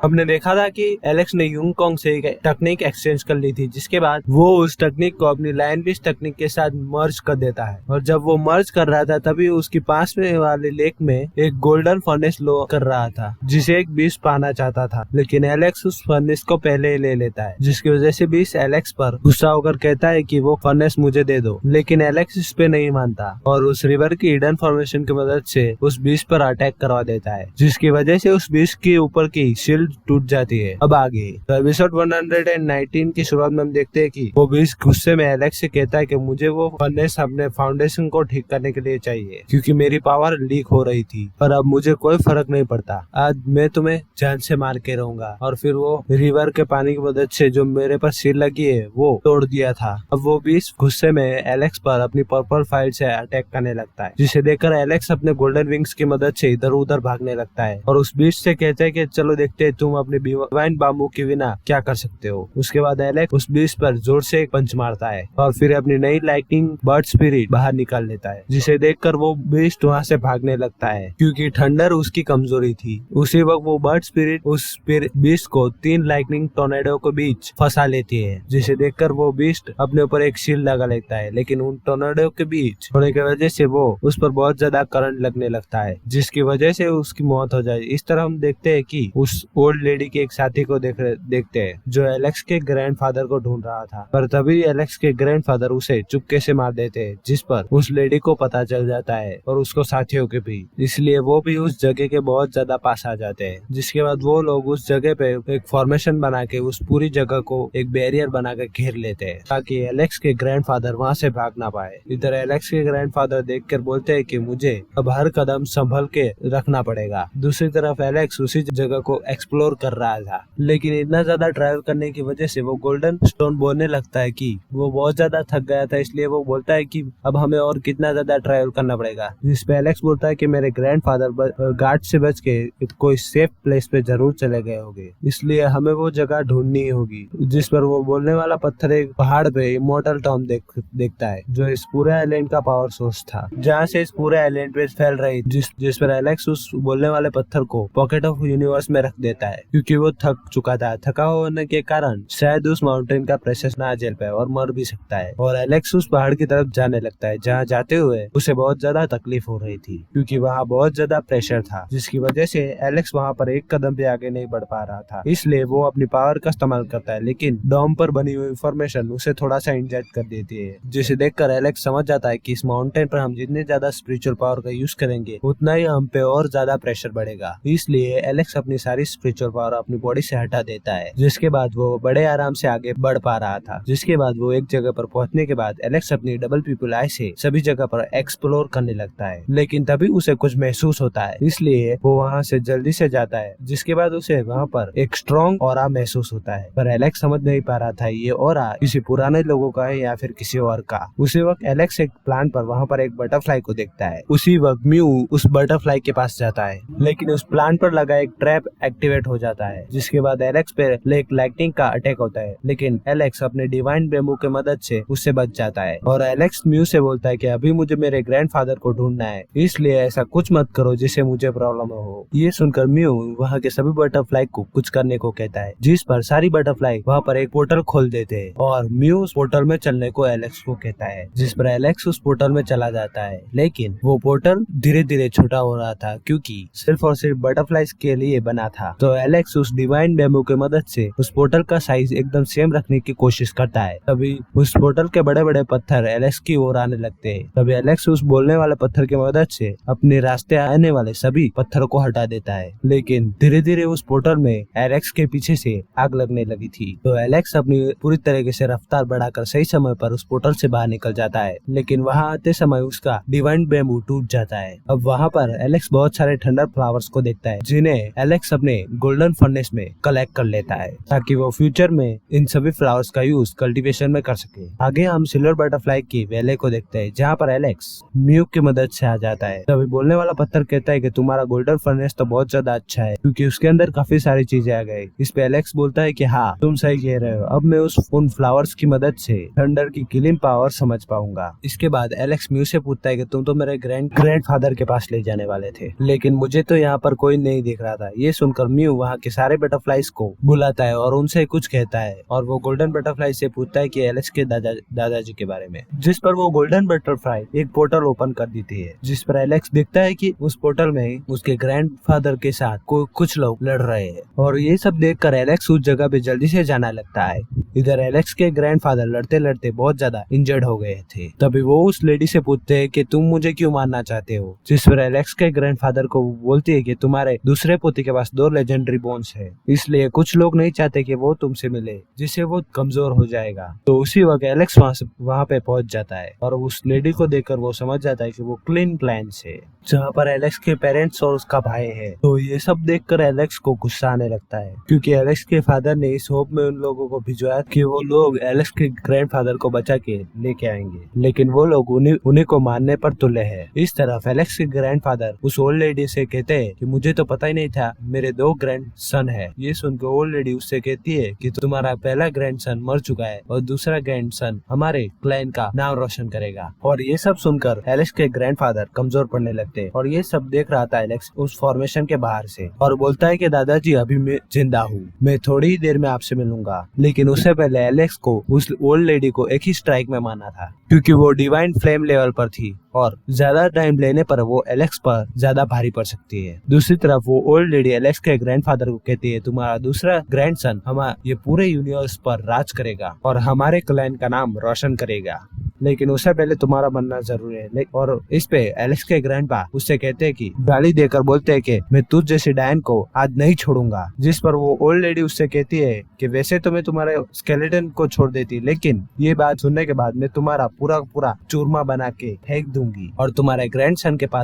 हमने देखा था कि एलेक्स ने यूंग कॉन्ग से एक टेक्निक एक्सचेंज कर ली थी, जिसके बाद वो उस टेक्निक को अपनी लायन बीस्ट टेक्निक के साथ मर्ज कर देता है। और जब वो मर्ज कर रहा था तभी उसकी पास में वाले लेक में एक गोल्डन फर्नेस लो कर रहा था, जिसे एक बीस्ट पाना चाहता था, लेकिन एलेक्स उस फर्नेस को पहले ले लेता है, जिसकी वजह से बीस्ट एलेक्स पर गुस्सा होकर कहता है कि वो फर्नेस मुझे दे दो। लेकिन एलेक्स इस पे नहीं मानता और उस रिवर की हिडन फॉर्मेशन की मदद से उस बीस्ट पर अटैक करवा देता है, जिसकी वजह से उस बीस्ट के ऊपर की शील्ड टूट जाती है। अब आगे तो एपिसोड 119 की शुरुआत में हम देखते हैं कि वो बीस्ट गुस्से में एलेक्स से कहता है कि मुझे वो फर्नेस अपने फाउंडेशन को ठीक करने के लिए चाहिए, क्योंकि मेरी पावर लीक हो रही थी, पर अब मुझे कोई फर्क नहीं पड़ता, आज मैं तुम्हें जान से मार के रहूंगा। और फिर वो रिवर के पानी की मदद से जो मेरे पर शील्ड लगी है वो तोड़ दिया था। अब वो बीस्ट गुस्से में एलेक्स पर अपनी पर्पल फाइल से अटैक करने लगता है, जिसे देखकर एलेक्स अपने गोल्डन विंग्स की मदद से इधर उधर भागने लगता है और उस बीस्ट से कहता है कि चलो देखते हैं तुम अपने डिवाइन बाम्बू के बिना क्या कर सकते हो। उसके बाद एलेक्स उस बीस्ट पर जोर से एक पंच मारता है और फिर अपनी नई लाइटनिंग बर्ड स्पिरिट बाहर निकाल लेता है, जिसे देखकर वो बीस्ट वहाँ से भागने लगता है, क्योंकि थंडर उसकी कमजोरी थी। उसी वक्त वो बर्ड स्पिरिट उस बीस्ट को 3 लाइटनिंग टोर्नेडो के बीच फंसा लेती है, जिसे देखकर वो बीस्ट अपने ऊपर एक शील्ड लगा लेता है, लेकिन उन टोर्नेडो के बीच होने की वजह से वो उस पर बहुत ज्यादा करंट लगने लगता है, जिसकी वजह से उसकी मौत हो जाए। इस तरह हम देखते हैं कि उस ओल्ड लेडी के एक साथी को देखते हैं जो एलेक्स के ग्रैंडफादर को ढूंढ रहा था, पर तभी एलेक्स के ग्रैंडफादर उसे चुपके से मार देते हैं, जिस पर उस लेडी को पता चल जाता है और उसको साथियों के भी, इसलिए वो भी उस जगह के बहुत ज्यादा पास आ जाते हैं। जिसके बाद वो लोग उस जगह पे एक फॉर्मेशन बना के उस पूरी जगह को एक बैरियर बना के घेर लेते हैं, ताकि एलेक्स के ग्रैंडफादर वहाँ से भाग ना पाए। इधर एलेक्स के ग्रैंडफादर देखकर बोलते हैं कि मुझे अब हर कदम संभल के रखना पड़ेगा। दूसरी तरफ एलेक्स उसी जगह को एक्सप्लोर कर रहा था, लेकिन इतना ज्यादा ट्रैवल करने की वजह से वो गोल्डन स्टोन बोलने लगता है कि वो बहुत ज्यादा थक गया था, इसलिए वो बोलता है कि अब हमें और कितना ज्यादा ट्रैवल करना पड़ेगा। जिसपे एलेक्स बोलता है कि मेरे ग्रैंडफादर गार्ड से बच के कोई सेफ प्लेस पे जरूर चले गए होंगे, इसलिए हमें वो जगह ढूंढनी होगी। जिस पर वो बोलने वाला पत्थर एक पहाड़ पे इमॉर्टल टॉम देखता है, जो इस पूरे आइलैंड का पावर सोर्स था, जहाँ से इस पूरे आइलैंड पे फैल रही, जिस पर एलेक्स उस बोलने वाले पत्थर को पॉकेट ऑफ यूनिवर्स में रख देता है, क्योंकि वो थक चुका था। थका होने के कारण शायद उस माउंटेन का प्रेशर ना झेल पाए और मर भी सकता है। और एलेक्स उस पहाड़ की तरफ जाने लगता है, जहाँ जाते हुए उसे बहुत ज्यादा तकलीफ हो रही थी, क्योंकि वहाँ बहुत ज्यादा प्रेशर था, जिसकी वजह से एलेक्स वहाँ पर एक कदम भी आगे नहीं बढ़ पा रहा था। इसलिए वो अपनी पावर का इस्तेमाल करता है, लेकिन डॉम पर बनी हुई इंफॉर्मेशन उसे थोड़ा सा इंजेक्ट कर देती है, जिसे देखकर एलेक्स समझ जाता है कि इस माउंटेन पर हम जितने ज्यादा स्पिरिचुअल पावर का यूज करेंगे उतना ही हम पे और ज्यादा प्रेशर बढ़ेगा। इसलिए एलेक्स अपनी सारी स्पिरिचुअल पावर अपनी बॉडी से हटा देता है, जिसके बाद वो बड़े आराम से आगे बढ़ पा रहा था। जिसके बाद वो एक जगह पर पहुंचने के बाद एलेक्स अपनी डबल पीपल आई से सभी जगह पर एक्सप्लोर करने लगता है, लेकिन तभी उसे कुछ महसूस होता है, इसलिए वो वहाँ से जल्दी से जाता है। जिसके बाद उसे वहाँ पर एक स्ट्रॉन्ग ऑरा महसूस होता है, पर एलेक्स समझ नहीं पा रहा था ये ऑरा किसी पुराने लोगों का है या फिर किसी और का। उसी वक्त एलेक्स एक प्लान पर वहाँ पर एक बटरफ्लाई को देखता है। उसी वक्त म्यू उस बटरफ्लाई के पास जाता है, लेकिन उस प्लान पर लगा एक ट्रैप एक्टिवेट हो जाता है, जिसके बाद एलेक्स पे एक लाइटनिंग का अटैक होता है, लेकिन एलेक्स अपने डिवाइन बेम्बू के मदद से उससे बच जाता है। और एलेक्स म्यू से बोलता है कि अभी मुझे मेरे ग्रैंडफादर को ढूंढना है, इसलिए ऐसा कुछ मत करो जिससे मुझे प्रॉब्लम हो। ये सुनकर म्यू वहाँ के सभी बटरफ्लाई को कुछ करने को कहता है, जिस पर सारी बटरफ्लाई वहाँ पर एक पोर्टल खोल देते हैं और म्यू उस पोर्टल में चलने को एलेक्स को कहता है, जिस पर एलेक्स उस पोर्टल में चला जाता है। लेकिन वो पोर्टल धीरे धीरे छोटा हो रहा था, क्योंकि सिर्फ और सिर्फ बटरफ्लाईज के लिए बना था। तो एलेक्स उस डिवाइन बेम्बू की मदद से उस पोर्टल का साइज एकदम सेम रखने की कोशिश करता है। तभी उस पोर्टल के बड़े बड़े पत्थर एलेक्स की ओर आने लगते हैं। तभी एलेक्स उस बोलने वाले पत्थर की मदद से अपने रास्ते आने वाले सभी पत्थरों को हटा देता है, लेकिन धीरे धीरे उस पोर्टल में एलेक्स के पीछे से आग लगने लगी थी। तो एलेक्स अपनी पूरी तरीके से रफ्तार बढ़ाकर सही समय पर उस पोर्टल से बाहर निकल जाता है, लेकिन वहाँ आते समय उसका डिवाइन बेम्बू टूट जाता है। अब वहाँ पर एलेक्स बहुत सारे थंडर फ्लावर्स को देखता है, जिन्हें एलेक्स अपने गोल्डन फर्नेस में कलेक्ट कर लेता है, ताकि वो फ्यूचर में इन सभी फ्लावर्स का यूज कल्टीवेशन में कर सके। आगे हम सिल्वर बटरफ्लाई की वैले को देखते हैं, जहाँ पर एलेक्स म्यू की मदद से आ जाता है। तभी बोलने वाला पत्थर कहता है कि तुम्हारा गोल्डन फर्नेस तो बहुत ज्यादा अच्छा है, क्योंकि उसके अंदर काफी सारी चीजें आ गई। इस पे एलेक्स बोलता है कि हाँ तुम सही कह रहे हो, अब मैं उन फ्लावर्स की मदद से थंडर की किलिंग पावर समझ पाऊंगा। इसके बाद एलेक्स म्यू से पूछता है कि तुम तो मेरे ग्रैंडफादर के पास ले जाने वाले थे, लेकिन मुझे तो यहाँ पर कोई नहीं दिख रहा था। ये सुनकर म्यू कंटिन्यू वहाँ के सारे बटरफ्लाईज को बुलाता है और उनसे कुछ कहता है और वो गोल्डन बटरफ्लाई से पूछता है कि एलेक्स के दादाजी के बारे में, जिस पर वो गोल्डन बटरफ्लाई एक पोर्टल ओपन कर देती है, जिस पर एलेक्स देखता है कि उस पोर्टल में उसके ग्रैंडफादर के साथ कुछ लोग लड़ रहे हैं और ये सब देखकर एलेक्स उस जगह पे जल्दी से जाना लगता है। इधर एलेक्स के ग्रैंडफादर लड़ते लड़ते बहुत ज्यादा इंजर्ड हो गए थे। तभी वो उस लेडी से पूछते हैं कि तुम मुझे क्यों मारना चाहते हो, जिस पर एलेक्स के ग्रैंडफादर को बोलती है कि तुम्हारे दूसरे पोते के पास 2 लेजेंडरी बोन्स है, इसलिए कुछ लोग नहीं चाहते कि वो तुमसे मिले, जिससे वो कमजोर हो जाएगा। तो उसी वक्त एलेक्स वहाँ पे पहुंच जाता है और उस लेडी को देखकर वो समझ जाता है कि वो क्लीन क्लैंस है, जहाँ पर एलेक्स के पेरेंट्स और उसका भाई है। तो ये सब देखकर एलेक्स को गुस्सा आने लगता है, क्योंकि एलेक्स के फादर ने इस होप में उन लोगों को भिजवाया कि वो लोग एलेक्स के ग्रैंडफादर को बचा के लेके आएंगे, लेकिन वो लोग उन्हीं को मारने पर तुले हैं। इस तरफ एलेक्स के ग्रैंडफादर उस ओल्ड लेडी से कहते हैं कि मुझे तो पता ही नहीं था मेरे 2 ग्रैंडसन है। ये सुनकर ओल्ड लेडी उससे कहती है कि तुम्हारा पहला ग्रैंडसन मर चुका है और दूसरा ग्रैंडसन हमारे क्लैन का नाम रोशन करेगा। और ये सब सुनकर एलेक्स के ग्रैंडफादर कमजोर पड़ने लगते हैं और ये सब देख रहा था एलेक्स उस फॉर्मेशन के बाहर से और बोलता है कि दादाजी अभी मैं जिंदा हूँ, मैं थोड़ी ही देर में आपसे मिलूंगा। लेकिन उससे पहले एलेक्स को उस ओल्ड लेडी को एक ही स्ट्राइक में मारना था, क्योंकि वो डिवाइन फ्लेम लेवल पर थी और ज्यादा टाइम लेने पर वो एलेक्स पर ज्यादा भारी पड़ सकती है। दूसरी तरफ वो ओल्ड लेडी एलेक्स के ग्रैंडफादर को कहती है तुम्हारा दूसरा ग्रैंडसन ये पूरे यूनिवर्स पर राज करेगा और हमारे क्लैन का नाम रोशन करेगा, लेकिन उससे पहले तुम्हारा बनना जरूरी है। और इस पे एलेक्स के ग्रैंडपा उससे कहते हैं कि गाली देकर बोलते हैं कि मैं तुझ जैसी डायन को आज नहीं छोड़ूंगा, जिस पर वो ओल्ड लेडी उससे कहती है कि वैसे तो मैं तुम्हारे स्केलेटन को छोड़ देती, लेकिन ये बात सुनने के बाद मैं तुम्हारा पूरा चूरमा बना के फेंक दूंगी और तुम्हारे ग्रैंडसन के पास